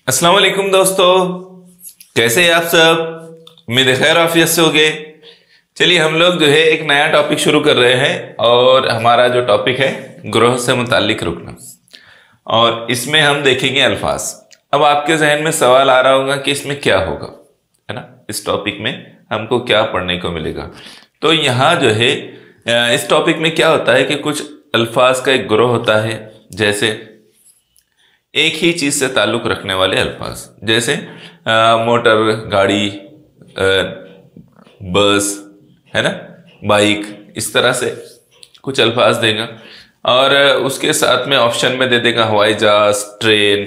अस्सलाम वालेकुम दोस्तों, कैसे हैं आप सब। उम्मीद है खैर आफियत से होंगे। चलिए हम लोग जो है एक नया टॉपिक शुरू कर रहे हैं और हमारा जो टॉपिक है ग्रोह से मुतालिक रुकना, और इसमें हम देखेंगे अल्फाज। अब आपके जहन में सवाल आ रहा होगा कि इसमें क्या होगा, है ना, इस टॉपिक में हमको क्या पढ़ने को मिलेगा। तो यहाँ जो है इस टॉपिक में क्या होता है कि कुछ अल्फाज का एक ग्रोह होता है, जैसे एक ही चीज से ताल्लुक रखने वाले अल्फाज, जैसे मोटर, गाड़ी, बस, है ना, बाइक, इस तरह से कुछ अल्फाज देगा और उसके साथ में ऑप्शन में दे देगा हवाई जहाज, ट्रेन,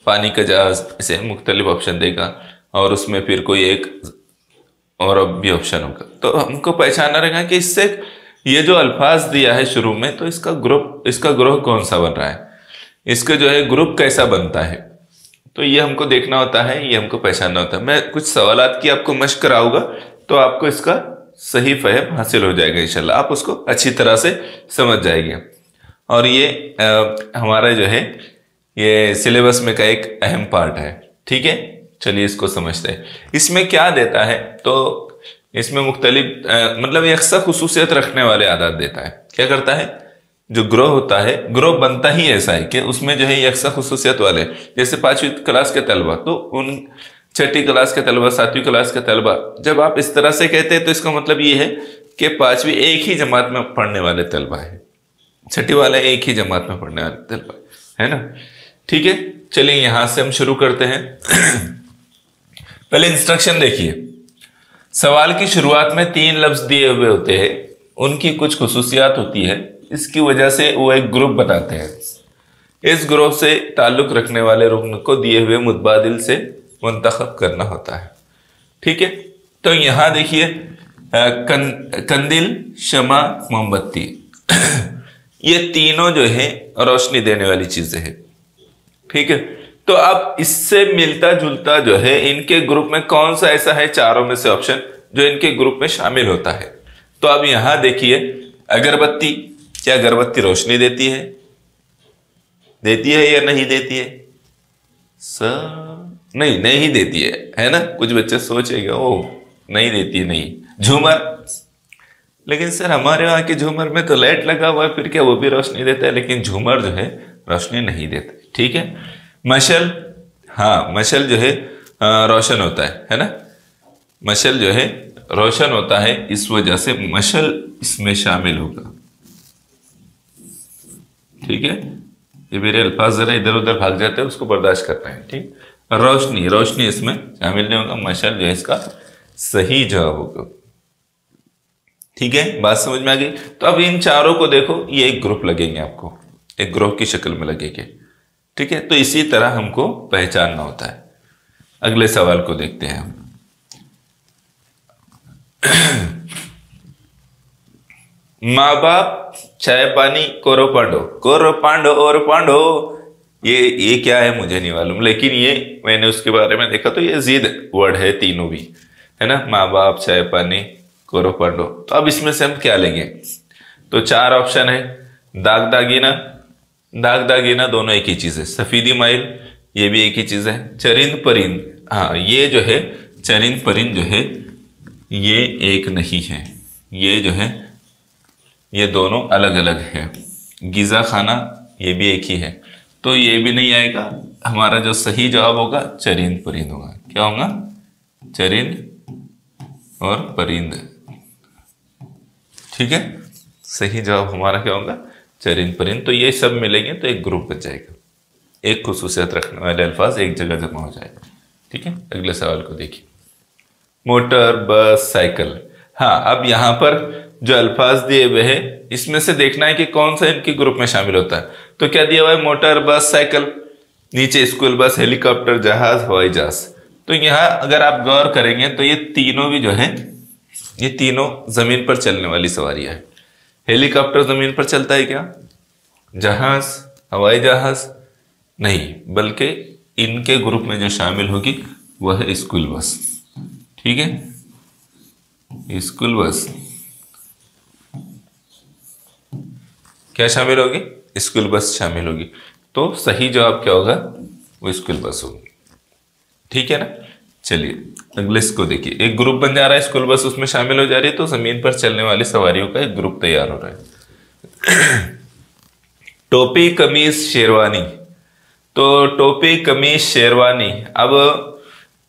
पानी का जहाज, ऐसे मुख्तलिफ ऑप्शन देगा और उसमें फिर कोई एक और भी ऑप्शन होगा। तो हमको पहचानना रहेगा कि इससे ये जो अल्फाज दिया है शुरू में, तो इसका ग्रुप कौन सा बन रहा है, इसका जो है ग्रुप कैसा बनता है, तो ये हमको देखना होता है, ये हमको पहचानना होता है। मैं कुछ सवालात की आपको मशक कराऊंगा तो आपको इसका सही फहम हासिल हो जाएगा इंशाल्लाह, आप उसको अच्छी तरह से समझ जाएंगे। और ये हमारा जो है ये सिलेबस में का एक अहम पार्ट है, ठीक है। चलिए इसको समझते हैं। इसमें क्या देता है, तो इसमें मुख्तलिफ मतलब यकसा खुसूसियत रखने वाले आदात देता है। क्या करता है, जो ग्रोह होता है, ग्रोह बनता ही ऐसा है कि उसमें जो है यकसा खुसूसियत वाले, जैसे 5वीं क्लास के तलबा, तो उन 6ठी क्लास के तलबा, 7वीं क्लास के तलबा, जब आप इस तरह से कहते हैं तो इसका मतलब ये है कि 5वीं एक ही जमात में पढ़ने वाले तलबा है, 6ठी वाला एक ही जमात में पढ़ने वाले तलबा है ना, ठीक है। चलिए यहां से हम शुरू करते हैं। पहले इंस्ट्रक्शन देखिए। सवाल की शुरुआत में 3 लफ्ज दिए हुए होते हैं, उनकी कुछ खुसूसियात होती है, इसकी वजह से वो एक ग्रुप बनाते हैं। इस ग्रुप से ताल्लुक रखने वाले रुकन को दिए हुए मुतबादिल से मुंतखब करना होता है, ठीक है। तो यहां देखिए कंदिल, शमा, मोमबत्ती ये तीनों जो है रोशनी देने वाली चीजें हैं, ठीक है। तो अब इससे मिलता जुलता जो है इनके ग्रुप में कौन सा ऐसा है चारों में से ऑप्शन जो इनके ग्रुप में शामिल होता है। तो अब यहां देखिए अगरबत्ती, क्या अगरबत्ती रोशनी देती है या नहीं देती है? नहीं देती है ना। कुछ बच्चे सोचेंगे ओ नहीं देती है, नहीं। झूमर, लेकिन सर हमारे वहां के झूमर में तो लाइट लगा हुआ है, फिर क्या वो भी रोशनी देता है? लेकिन झूमर जो है रोशनी नहीं देता, ठीक है। मशल, हाँ मशल जो है रोशन होता है ना, मशल जो है रोशन होता है, इस वजह से मशल इसमें शामिल होगा, ठीक है। ये मेरे अल्फाज जरा इधर उधर भाग जाते हैं, उसको बर्दाश्त करना है, ठीक। रोशनी इसमें शामिल नहीं होगा, मशल जो है इसका सही जवाब होगा, ठीक है। बात समझ में आ गई। तो अब इन चारों को देखो, ये एक ग्रुप लगेंगे, आपको एक ग्रुप की शक्ल में लगेंगे, ठीक है। तो इसी तरह हमको पहचानना होता है। अगले सवाल को देखते हैं हम। माँ बाप, चाय पानी, कोरो पांडो और पांडो, ये क्या है मुझे नहीं मालूम, लेकिन ये मैंने उसके बारे में देखा तो ये जीद वर्ड है तीनों भी, है ना। माँ बाप, चाय पानी, कोरो पांडो। तो अब इसमें से हम क्या लेंगे? तो 4 ऑप्शन है। दाग दागीना दोनों एक ही चीज है। सफीदी माइल, ये भी एक ही चीज है। चरिंद परिंद, हाँ ये जो है चरिंद परिंद जो है ये एक नहीं है, ये जो है ये दोनों अलग अलग है। गिजा खाना, ये भी एक ही है, तो ये भी नहीं आएगा। हमारा जो सही जवाब होगा चरिंद परिंद होगा। क्या होगा? चरिंद और परिंद, ठीक है। सही जवाब हमारा क्या होगा? चरिंद परिंद। तो ये सब मिलेंगे तो एक ग्रुप बन जाएगा, एक खुसूसियत रखने वाले अल्फाज एक जगह जमा हो जाएगा, ठीक है। अगले सवाल को देखिए। मोटर, बस, साइकिल। हाँ, अब यहां पर जो अल्फाज दिए हुए हैं इसमें से देखना है कि कौन सा इनके ग्रुप में शामिल होता है। तो क्या दिया हुआ है? मोटर, बस, साइकिल, नीचे स्कूल बस, हेलीकॉप्टर, जहाज, हवाई जहाज। तो यहां अगर आप गौर करेंगे तो ये तीनों भी जो है ये तीनों जमीन पर चलने वाली सवारियां है। हेलीकॉप्टर जमीन पर चलता है क्या? जहाज, हवाई जहाज नहीं, बल्कि इनके ग्रुप में जो शामिल होगी वह है स्कूल बस, ठीक है। स्कूल बस क्या शामिल होगी? स्कूल बस शामिल होगी। तो सही जवाब क्या होगा? वो स्कूल बस होगी, ठीक है ना। चलिए अगले इसको देखिए, एक ग्रुप बन जा रहा है, स्कूल बस उसमें शामिल हो जा रही है, तो जमीन पर चलने वाली सवारियों का एक ग्रुप तैयार हो रहा है। टोपी कमीज शेरवानी, तो टोपी कमीज शेरवानी, अब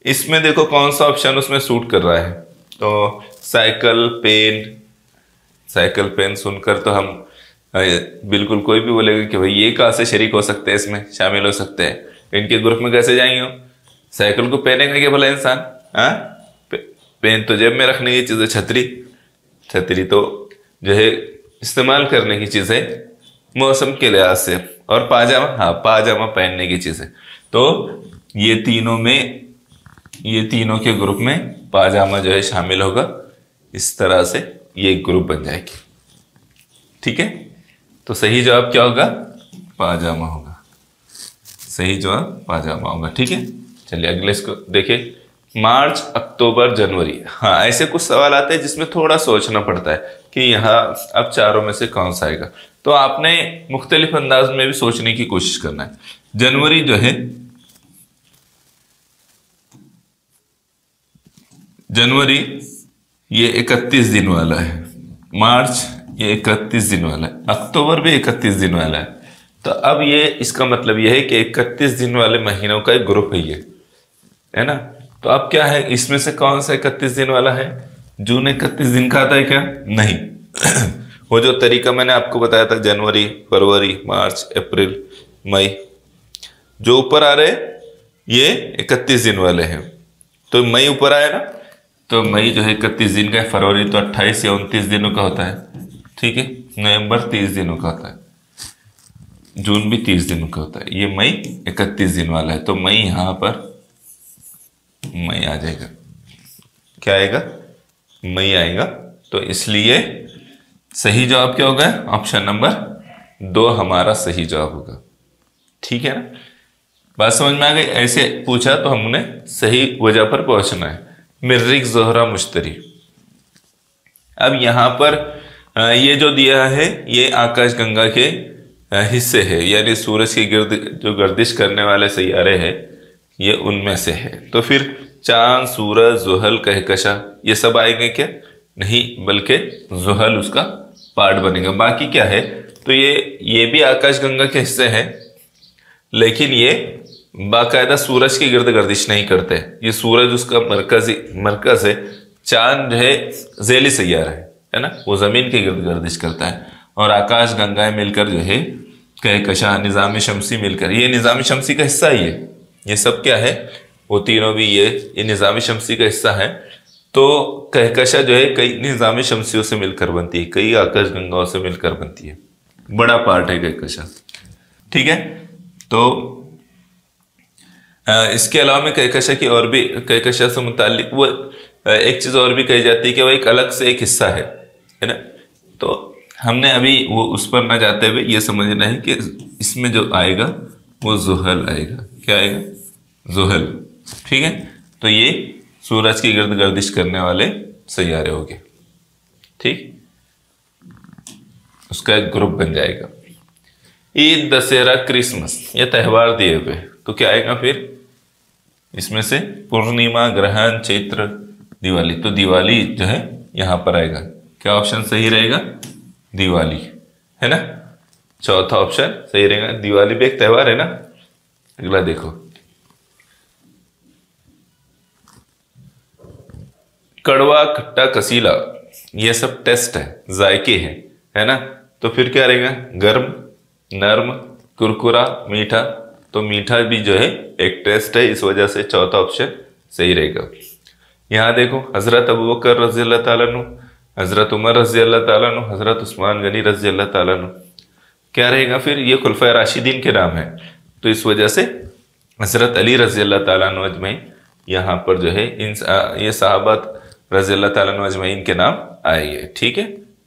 इसमें देखो कौन सा ऑप्शन उसमें सूट कर रहा है। तो साइकिल पेन, साइकिल पेन सुनकर तो हम बिल्कुल कोई भी बोलेगा कि भाई ये कहाँ से शरीक हो सकते हैं, इसमें शामिल हो सकते हैं, इनके ग्रुप में कैसे जाएंगे हम। साइकिल को पहनेंगे क्या भला इंसान, हाँ। पेन तो जेब में रखने की चीज है, छतरी, छतरी तो जो है इस्तेमाल करने की चीज है मौसम के लिहाज से, और पाजामा, हाँ पाजामा पहनने की चीज है। तो ये तीनों में, ये तीनों के ग्रुप में पाजामा जो है शामिल होगा, इस तरह से ये ग्रुप बन जाएगी। ठीक है, तो सही जवाब क्या होगा, पाजामा होगा, सही जवाब पाजामा होगा। ठीक है, चलिए अगले इसको देखिए, मार्च अक्टूबर जनवरी। हाँ, ऐसे कुछ सवाल आते हैं जिसमें थोड़ा सोचना पड़ता है कि यहाँ अब चारों में से कौन सा आएगा, तो आपने मुख्तलिफ अंदाज में भी सोचने की कोशिश करना है। जनवरी जो है, जनवरी ये 31 दिन वाला है, मार्च ये 31 दिन वाला है, अक्टूबर भी 31 दिन वाला है। तो अब ये इसका मतलब ये है कि 31 दिन वाले महीनों का एक ग्रुप है ये, है ना। तो अब क्या है, इसमें से कौन सा 31 दिन वाला है, जून 31 दिन का आता है क्या, नहीं। वो जो तरीका मैंने आपको बताया था, जनवरी, फरवरी, मार्च, अप्रैल, मई, जो ऊपर आ रहे ये 31 दिन वाले हैं। तो मई ऊपर आया ना, तो मई जो है 31 दिन का है, फरवरी तो 28 या 29 दिनों का होता है, ठीक है, नवंबर 30 दिनों का होता है, जून भी 30 दिनों का होता है, ये मई 31 दिन वाला है। तो मई यहां पर मई आ जाएगा, क्या आएगा, मई आएगा। तो इसलिए सही जवाब क्या होगा, ऑप्शन नंबर 2 हमारा सही जवाब होगा। ठीक है ना, बात समझ में आ गई। ऐसे पूछा तो हमने सही वजह पर पहुंचना है। मिर्रिक, जोहरा, मुश्तरी। अब यहां पर ये जो दिया है ये आकाश गंगा के हिस्से है, यानी सूरज के गिर्द जो गर्दिश करने वाले सैयारे हैं ये उनमें से है। तो फिर चांद, सूरज, जुहल, कहकशा ये सब आएंगे क्या, नहीं, बल्कि जुहल उसका पार्ट बनेगा। बाकी क्या है, तो ये भी आकाश गंगा के हिस्से हैं, लेकिन ये बाकायदा सूरज की गिर्द गर्दिश नहीं करते। ये सूरज उसका मरकज है, चांद जो है झेली सैयारा है ना, वो जमीन की गिर्द गर्दिश करता है, और आकाश गंगाएं मिलकर जो है कहकशा, निजाम शमसी मिलकर, ये निजाम शमसी का हिस्सा ही है। ये सब क्या है, वो तीनों भी ये निजाम शमसी का हिस्सा है। तो कहकशा जो है कई निजाम शमसियों से मिलकर बनती है, कई आकाश गंगाओं से मिलकर बनती है, बड़ा पार्ट है कहकशा। ठीक है, तो इसके अलावा में कहकशा की और भी, कहकशा से मुताल्लिक वो एक चीज और भी कही जाती है कि वो एक अलग से एक हिस्सा है ना। तो हमने अभी वो उस पर ना जाते हुए ये समझना है कि इसमें जो आएगा वो जुहल आएगा। क्या आएगा, जुहल। ठीक है, तो ये सूरज की गिर्द गर्दिश करने वाले सैयारे हो गए। ठीक, उसका एक ग्रुप बन जाएगा। ईद, दशहरा, क्रिसमस ये त्यौहार दिए हुए, तो क्या आएगा फिर इसमें से, पूर्णिमा, ग्रहण, चैत्र, दिवाली। तो दिवाली जो है यहां पर आएगा। क्या ऑप्शन सही रहेगा, दिवाली, है ना। चौथा ऑप्शन सही रहेगा, दिवाली भी एक त्यौहार है ना। अगला देखो, कड़वा, खट्टा, कसीला ये सब टेस्ट है, जायके हैं, है ना। तो फिर क्या रहेगा, गर्म, नर्म, कुरकुरा, मीठा। तो मीठा भी जो है एक टेस्ट है, इस वजह से चौथा ऑप्शन सही रहेगा। यहां देखो, हजरत अबू बकर रज़ी अल्लाह ताला अन्हु, हजरत उमर रज़ी अल्लाह ताला अन्हु, हजरत उस्मान गनी रज़ी अल्लाह ताला अन्हु, क्या रहेगा फिर, ये खुलफाए राशिदीन के नाम है। तो इस वजह से हजरत अली रज़ी अल्लाह ताला अन्हु अजमईन यहाँ पर जो है ये सहाबत रज़ी अल्लाह ताला अन्हु अजमईन के नाम आएंगे। ठीक है,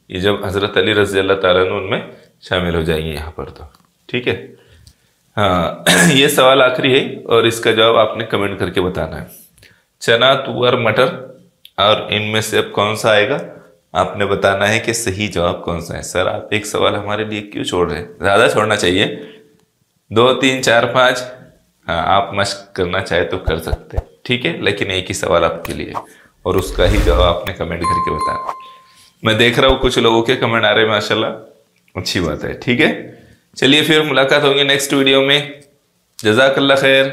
ये जब हजरत अली रज़ी अल्लाह ताला अन्हु उनमें शामिल हो जाएंगे यहाँ पर। तो ठीक है, हाँ ये सवाल आखिरी है और इसका जवाब आपने कमेंट करके बताना है। चना, तुअर, मटर, और इनमें से अब कौन सा आएगा आपने बताना है कि सही जवाब कौन सा है। सर आप एक सवाल हमारे लिए क्यों छोड़ रहे हैं, ज्यादा छोड़ना चाहिए, 2, 3, 4, 5, हाँ, आप मश्क करना चाहे तो कर सकते हैं, ठीक है। लेकिन एक ही सवाल आपके लिए और उसका ही जवाब आपने कमेंट करके बताना। मैं देख रहा हूँ कुछ लोगों के कमेंट आ रहे हैं, माशाल्लाह, अच्छी बात है, ठीक है। चलिए फिर मुलाकात होगी नेक्स्ट वीडियो में। जज़ाकल्लाह खैर।